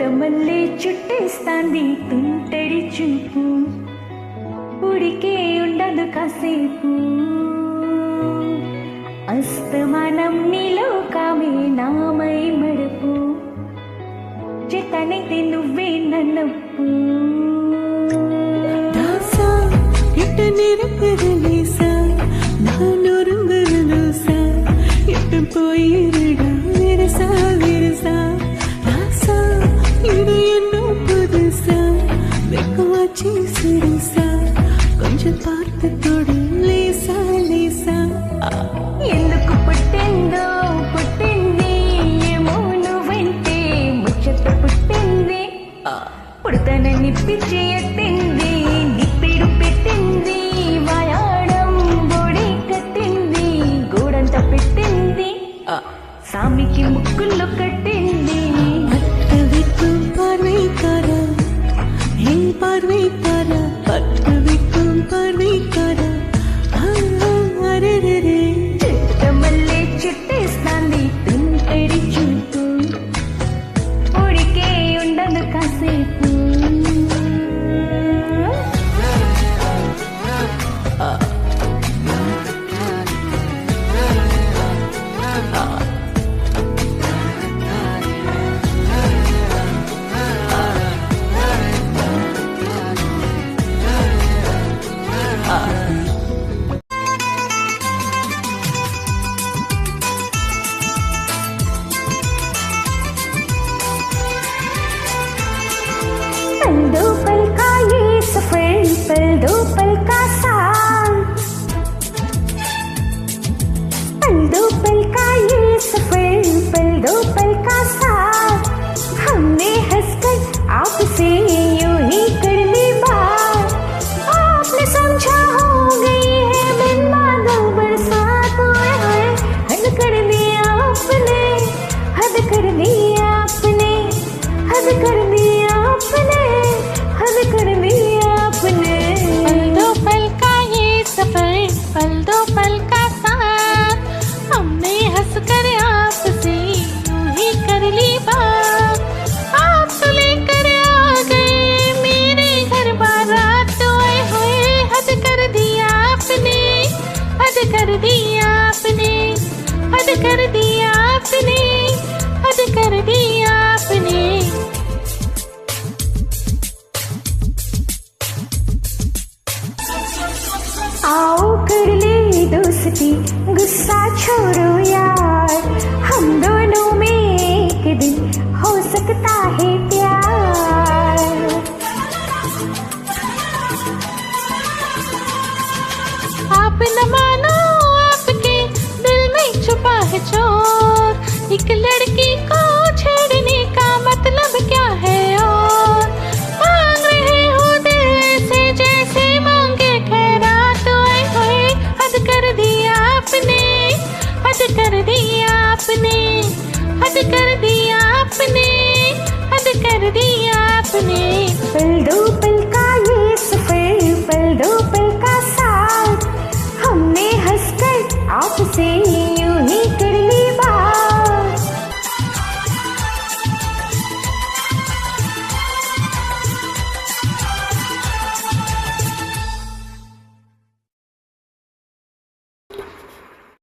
పుట్టమల్లే చుట్టేస్తాంది తుంటడి చూపు, ఉడికే ఉండదు కాసేపు. అస్తమానం నీలో కామే నామై మడుపు, చేతనైతే నువ్వే నన్నప్పు. போயிருடா விரசா விரசா ராசா இது என்ன புதுசா வெக்கமாச்சி சிறுசா కొంచెం பார்த்து தொடு லேசா லேసా. ఎందుకు పుట్టిందో పుట్టింది ఏమో నువ్వంటే ముచ్చట పుట్టింది, పుడతానని పిచ్చి ఎత్తింది, నిప్పిడు పెట్టింది, వాయాడం బోడి కట్టింది, గూడంతా పెట్టింది, సామికి ముక్కుల్లో కట్టింది. பட்டு விக்கும் பார்வைக்கார என் பார்வைக்கார, பட்டு விக்கும் பார்வைக்கார அரரரே. చుట్టమల్లే చుట్టేస్తాంది తుంటడి చూపు, ఉడికే ఉండదు కాసేపు. पल दो पल का ये सफर, पल दो पल का साथ, पल दो पल का ये सफर, पल दो पल का साथ. हमने हंसकर आपसे यूं ही कर ली बात, आपने समझा हो गई है बिन बादल बरसात. हद कर दिया आपने, हद कर दिया आपने, हद कर दिया आपने, हद कर दिया आपने. पल दो पल का ये सफर, पल दो पल का साथ, हमने हंस कर आपसे यूं ही कर ली बात. आप तो लेकर आ गए मेरे घर बारात, ओए होए हद कर दिया आपने, हद कर दिया आपने, हद कर दिया आपने, हद कर दिया आपने. आओ कर ले दोस्ती, गुस्सा छोड़ो यार, हम दोनों में एक दिन हो सकता है प्यार. आप न मानो आपके दिल में छुपा है चोर, एक लड़की को